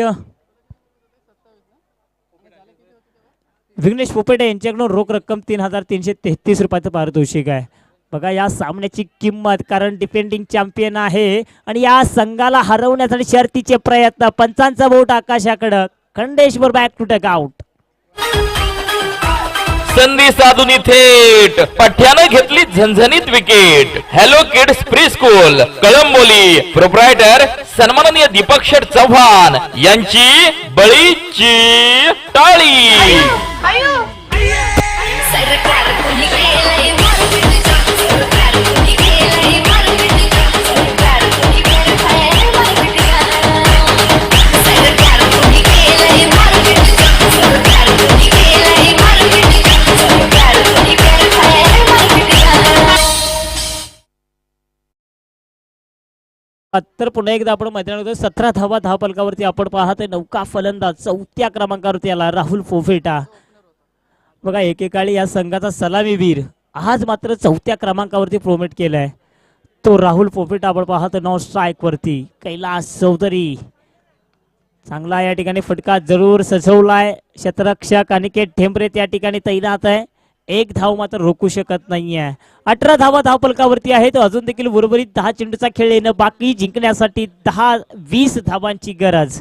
पोपेटे यांच्याकडून रोख रक्कम 3333 रुपयाचं पारितोषिक आहे. बघा या सामन्याची किंमत, कारण डिफेंडिंग चॅम्पियन आहे आणि या संघाला हरवण्यासाठी शर्तीचे प्रयत्न. पंचांचा बोट आकाशाकडं. खंडेश्वर बॅक टू टक आउट. संधी साधून थेट पठ्यानं घेतली झणझणीत wicket. Hello kids pre school Kalamboli proprietor सन्माननीय दीपक शेठ चव्हाण यांची बळीची टाळी. तर पुन्हा एकदा आपण मैदानात 17 धावा धावफलकावरती आपण पाहतोय. नौका फलंदाज 4थ्या क्रमांकावरती आला राहुल फोफेटा. बघा एकेकाळी या संघाचा सलामीवीर आज मात्र 4थ्या क्रमांकावरती प्रोमेट केलाय तो राहुल फोफेटा. आपण पाहतो नॉन स्ट्राईक वरती कैलास चौधरी. चांगला या ठिकाणी फटका जरूर सजवलाय. क्षेत्ररक्षक अनिकेत ठेंबरे त्या ठिकाणी तैनात आहे. 1 धाव मात्र रोखू शकत नाहीये. 18 धावा धावफलकावरती आहे. तो अजून देखील उर्वरित 10 चेंडूचा खेळ येणं बाकी. जिंकण्यासाठी 10-20 धावांची गरज.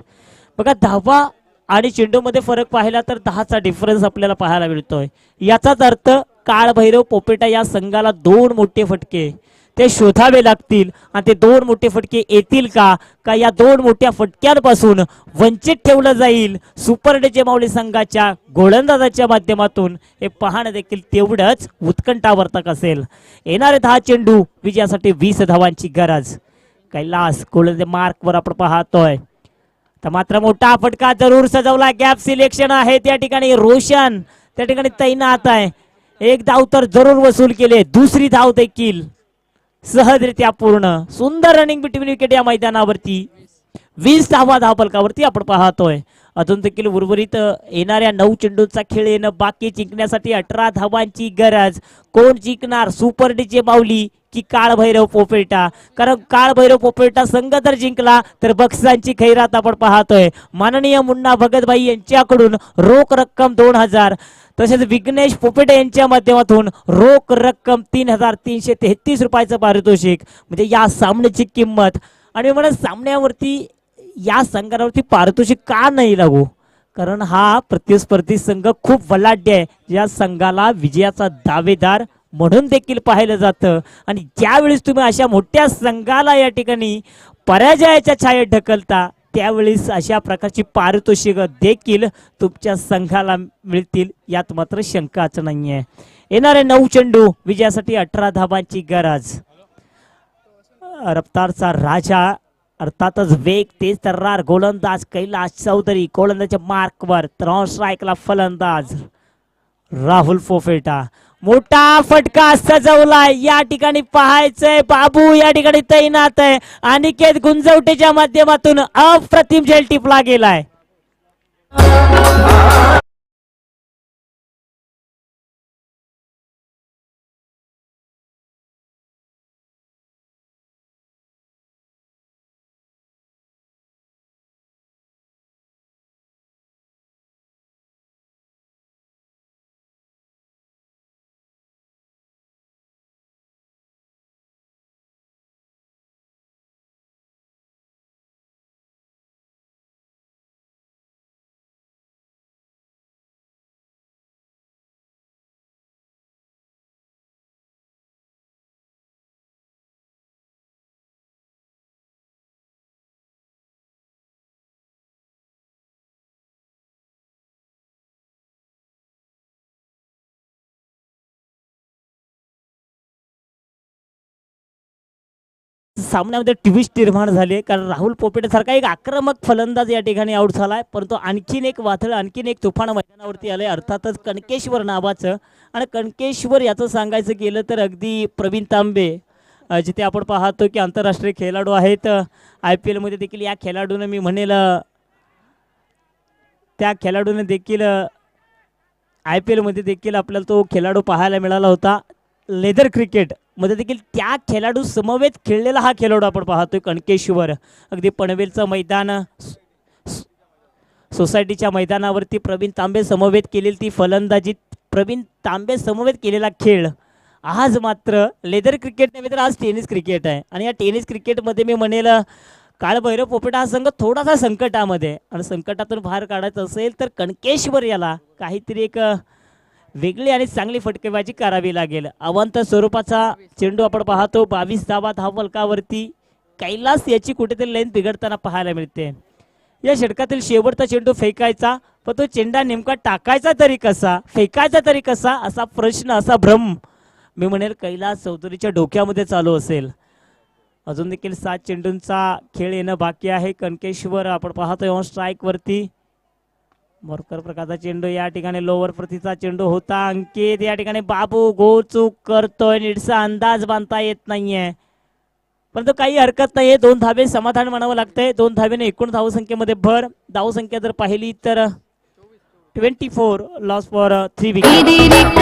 बघा धावा आणि चेंडूमध्ये फरक पाहिला तर 10चा डिफरन्स आपल्याला पाहायला मिळतोय. याचाच अर्थ काळभैरव पोपेटा या संघाला 2 मोठे फटके ते शोधावे लागतील आणि ते 2 मोठे फटके येतील का या 2 मोठ्या फटक्यांपासून वंचित ठेवलं जाईल सुपर डीजे माऊली संघाच्या गोलंदाजाच्या माध्यमातून हे पाहणं देखील तेवढंच उत्कंठावर्धक असेल. येणारे 10 चेंडू विजयासाठी 20 धावांची गरज. कैलास गोलंदाज मार्कवर आपण पाहतोय. तर मात्र मोठा फटका जरूर सजवला. गॅप सिलेक्शन आहे त्या ठिकाणी. रोशन त्या ठिकाणी तैनात आहे. 1 धाव तर जरूर वसूल केले. दुसरी धाव देखील सहजरित्या पूर्ण. सुंदर रनिंग बिटवीन विकेट या मैदानावरती. 20 धावा धावफलकावरती आपण पाहतोय. अजून देखील उर्वरित येणाऱ्या 9 चेंडूंचा खेळ येणं बाकी. जिंकण्यासाठी 18 धावांची गरज. कोण जिंकणार सुपर डीजे माऊली की काळभैरव पोपेटा? कारण काळभैरव पोपेटा संघ जर जिंकला तर बक्षिसांची खैरात आपण पाहतोय. माननीय मुन्ना भगतभाई यांच्याकडून रोख रक्कम 2000, तसेच विघ्नेश पोपेटे यांच्या माध्यमातून रोख रक्कम 3333 रुपयाचं पारितोषिक. म्हणजे या सामन्याची किंमत. आणि म्हणून सामन्यावरती या संघावरती पारितोषिक का नाही लागू? कारण हा प्रतिस्पर्धी संघ खूप बलाढ्य आहे. या संघाला विजयाचा दावेदार म्हणून देखील पाहिलं जातं. आणि ज्यावेळेस तुम्ही अशा मोठ्या संघाला या ठिकाणी पराजयाच्या छायेत ढकलता त्यावेळेस अशा प्रकारची पारितोषिक देखील तुमच्या संघाला मिळतील यात मात्र शंकाच नाहीये. येणारे 9 चेंडू विजयासाठी 18 धाबांची गरज. रफ्तारचा राजा अर्थातच वेग तेज तर्रार गोलंदाज कैलाश चौधरी गोलंदाजच्या मार्कवर. स्ट्राईकला फलंदाज राहुल फोफेटा. मोठा फटका सजवलाय या ठिकाणी पाहायचंय. बाबू या ठिकाणी तैनात आहे. अनिकेत गुंजवटेच्या माध्यमातून अप्रतिम झेल टिपला गेलाय. सामन्यामध्ये ट्विस्ट निर्माण झाले कारण राहुल पोपेटे सारखा एक आक्रमक फलंदाज या ठिकाणी आउट झालाय. परंतु आणखीन एक वादळ आणखीन एक तुफान मैदानावरती आलंय. अर्थातच कणकेश्वर नावाचं. आणि कणकेश्वर याचं सांगायचं गेलं तर अगदी प्रवीण तांबे जिथे आपण पाहतो की आंतरराष्ट्रीय खेळाडू आहेत. IPL मध्ये देखील या खेळाडूने मी म्हणेल त्या खेळाडूने देखील IPL मध्ये देखील आपल्याला तो खेळाडू पाहायला मिळाला होता. लेदर क्रिकेट मध्ये देखील त्या खेळाडू समवेत खेळलेला हा खेळाडू आपण पाहतोय कणकेश्वर. अगदी पनवेलचं मैदान सोसायटीच्या मैदानावरती प्रवीण तांबे समवेत केलेली ती फलंदाजी. प्रवीण तांबे समवेत केलेला खेळ आज मात्र लेदर क्रिकेट नव्हे तर आज टेनिस क्रिकेट आहे. आणि या टेनिस क्रिकेटमध्ये मी म्हणेल काळभैरव पोपेटा हा संघ थोडासा संकटामध्ये. आणि संकटातून बाहेर काढायचं असेल तर कणकेश्वर याला काहीतरी एक वेगळी आणि चांगली फटकेबाजी करावी लागेल. अवंत स्वरूपाचा चेंडू आपण पाहतो. 22 धावा धावफलकावरती. कैलास याची कुठेतरी लाईन बिघडताना पाहायला मिळते. या षटकातील शेवटचा चेंडू फेकायचा पण तो चेंडा नेमका टाकायचा तरी कसा फेकायचा तरी कसा असा प्रश्न असा भ्रम मी म्हणेल कैलास चौधरीच्या डोक्यामध्ये चालू असेल. अजून देखील 7 चेंडूंचा खेळ येणं बाकी आहे. कणकेश्वर आपण पाहतोय ऑन स्ट्राईक वरती. मोरकर प्रकारचा चेंडू या ठिकाणी लोअर प्रतीचा चेंडू होता. अंकित या ठिकाणी बाबू गोल चूक करतोय. नीटसा अंदाज बांधता येत नाहीये परंतु काही हरकत नाहीये. 2 धाबे समाधान मानावं लागतंय. 2 धाब्याने एकूण धावसंख्येमध्ये भर. धावसंख्या जर पाहिली तर 24 लॉस फॉर 3 विकेट.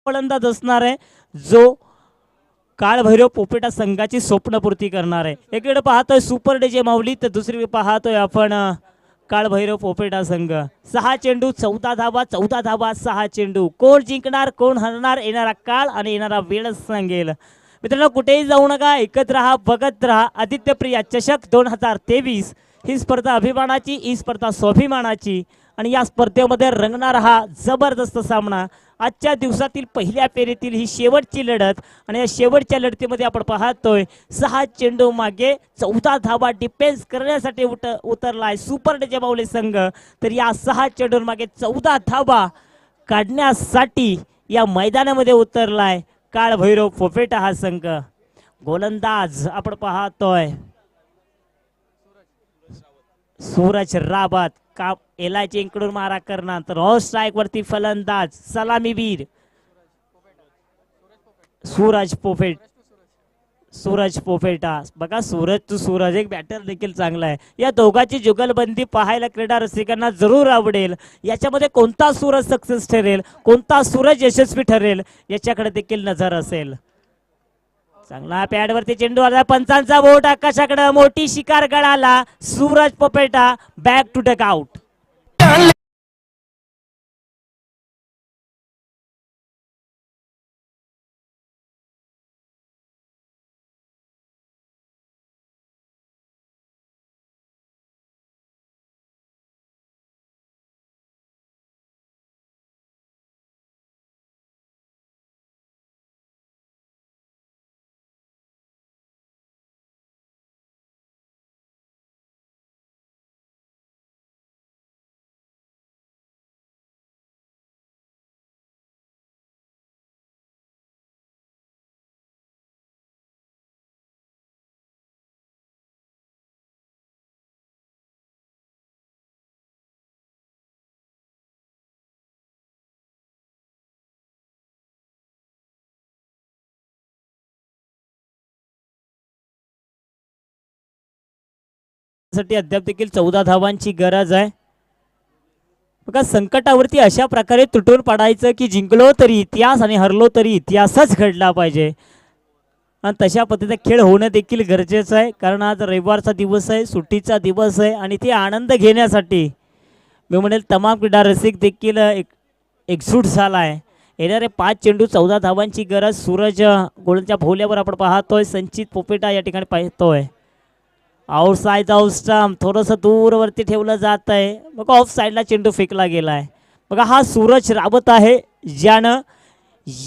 फलंदाज असणार आहे जो काळभैरव पोपेटा संघाची स्वप्नपूर्ती करणार आहे. एकीकडे पाहतोय सुपर डीजे माऊली तर दुसरीकडे पाहतोय आपण काळभैरव पोपेटा संघ. 6 चेंडू 14 धावा 14 धावा 6 चेंडू. कोण जिंकणार कोण हरणार येणारा काळ आणि येणारा वेळच सांगेल. मित्रांनो कुठेही जाऊ नका. ऐकत राहा बघत राहा. आदित्य प्रिया चषक 2023 ही स्पर्धा अभिमानाची ही स्पर्धा स्वाभिमानाची आणि या स्पर्धेमध्ये रंगणारा हा जबरदस्त सामना. आजच्या दिवसातील पहिल्या फेरीतील ही शेवटची लढत आणि या शेवटच्या लढतीमध्ये आपण पाहतोय 6 चेंडू मागे 14 धावा डिफेन्स करण्यासाठी उतरलाय सुपर डीजे माऊली संघ. तर या 6 चेंडू मागे 14 धावा काढण्यासाठी या मैदानामध्ये उतरलाय काळभैरव पोपेटा हा संघ. गोलंदाज आपण पाहतोय सूरज रावत का एलायचे इकडून मारा करणार तर ऑफ स्ट्राईक वरती फलंदाज सलामीवीर सूरज पोपेटा. बघा सूरज एक बॅटर देखील चांगला आहे. या दोघांची जुगलबंदी पाहायला क्रीडा रसिकांना जरूर आवडेल. याच्यामध्ये कोणता सूरज सक्सेस ठरेल, कोणता सूरज यशस्वी ठरेल याच्याकडे देखील नजर असेल. चांगला पॅडवरती चेंडू आला, पंचांचा बोट आकाशाकडे, मोठी शिकार गळाला. सूरज पोपेटा बॅक टू डक आउट. साठी अद्याप देखील 14 धावांची गरज आहे. बघा संकटावरती अशा प्रकारे तुटून पडायचं की जिंकलो तरी इतिहास आणि हरलो तरी इतिहासच घडला पाहिजे. आणि तशा पद्धतीचा खेळ होणं देखील गरजेचं आहे. कारण आज रविवारचा दिवस आहे, सुट्टीचा दिवस आहे आणि ते आनंद घेण्यासाठी मी म्हणेल तमाम क्रीडा रसिक देखील एकजूट झाला आहे. येणारे 5 चेंडू 14 धावांची गरज. सूरज गोलंदाजच्या भोवल्यावर आपण पाहतोय. संचित पोपेटा या ठिकाणी पाहतोय. आउटसाईड ऑफ स्टंप थोडंसं दूरवरती ठेवलं जात आहे. बघा ऑफ साईडला चेंडू फेकला गेलाय. बघा हा सूरज रावत आहे ज्यानं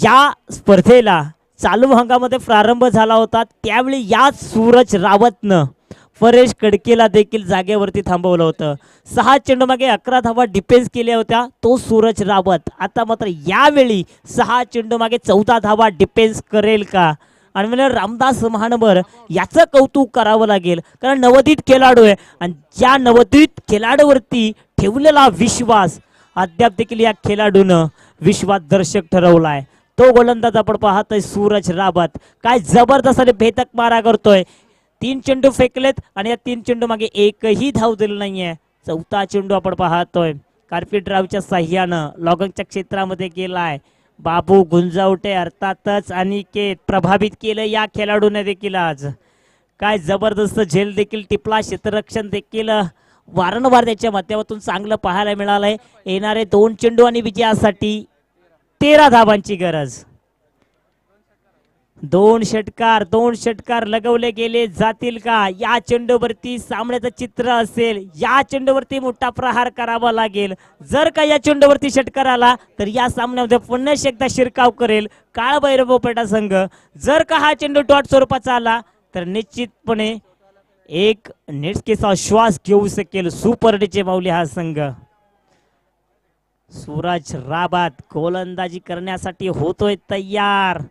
या स्पर्धेला चालू हंगामध्ये प्रारंभ झाला होता त्यावेळी याच सूरज रावतनं परेश कडकेला देखील जागेवरती थांबवलं होतं. 6 चेंडू मागे 11 धावा डिफेन्स केल्या होत्या तो सूरज रावत. आता मात्र यावेळी 6 चेंडू मागे 14 धावा डिफेन्स करेल का? आणि म्हणजे रामदास महानवर याचं कौतुक करावं लागेल. कारण नवोदित खेळाडू आहे आणि ज्या नवोदित खेळाडूवरती ठेवलेला विश्वास अद्याप देखील या खेळाडूनं विश्वासदर्शक ठरवलाय. तो गोलंदाज आपण पाहतोय सूरज रावत. काय जबरदस्त आणि भेदक मारा करतोय. 3 चेंडू फेकलेत आणि या 3 चेंडू मागे एकही धाव दिली नाहीये. 4था चेंडू आपण पाहतोय कार्पेट ड्राईव्हच्या साह्यानं लॉगनच्या क्षेत्रामध्ये गेलाय. बाबू गुंजावटे अर्थातच अनिकेत प्रभावित केलं या खेळाडूने देखील. आज काय जबरदस्त झेल देखील टिपला. क्षेत्ररक्षण देखील वारंवार त्याच्या माध्यमातून चांगलं पाहायला मिळालंय. येणारे 2 चेंडू आणि विजयासाठी 13 धावांची गरज. 2 षटकार लगवले गेले जातील का? या चेंडूवरती सामन्याचं चित्र असेल. या चेंडूवरती मोठा प्रहार करावा लागेल. जर का या चेंडूवरती षटकार आला तर या सामन्यामध्ये पुन्हा एकदा शिरकाव करेल काळभैरव पोपेटा संघ. जर का हा चेंडू डॉट स्वरूपाचा आला तर निश्चितपणे एक नेटकेचा श्वास घेऊ शकेल सुपर डीचे माऊली हा संघ. सूरज रावत गोलंदाजी करण्यासाठी होतोय तयार.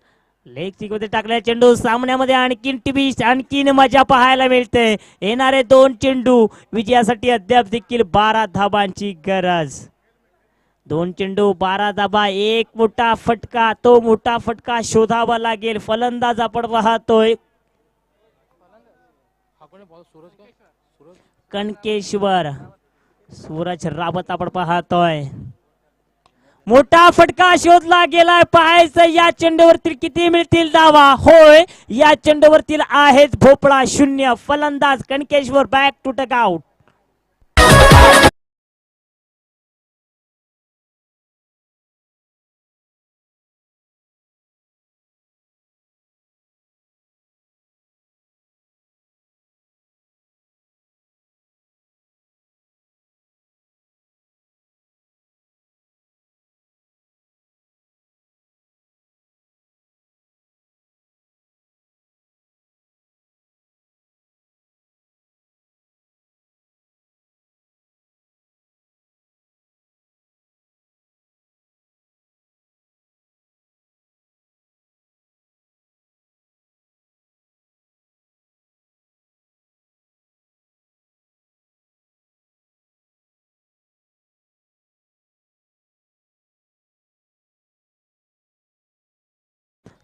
लेग मध्ये टाकल्या चेंडू सामन्यामध्ये आणखीन टिबीस आणखीन मजा पाहायला मिळते. येणारे 2 चेंडू विजयासाठी अद्याप देखील 12 धाबांची गरज. 2 चेंडू 12 धाबा. एक मोठा फटका. तो मोठा फटका शोधावा लागेल. फलंदाज आपण पाहतोय कणकेश्वर. सूरज रावत आपण पाहतोय. मोठा फटका शोधला गेलाय. पाहायचं या चेंडूवरती किती मिळतील धावा. होय या चेंडूवरती आहेत भोपळा 0. फलंदाज Kankeshwar back to duck out.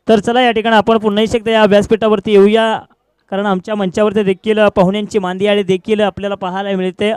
तर चला या ठिकाणी आपण पुन्हा एकदा या व्यासपीठावरती येऊया, कारण आमच्या मंचावरती देखील पाहुण्यांची मांदियाळी देखील आपल्याला पाहायला मिळते.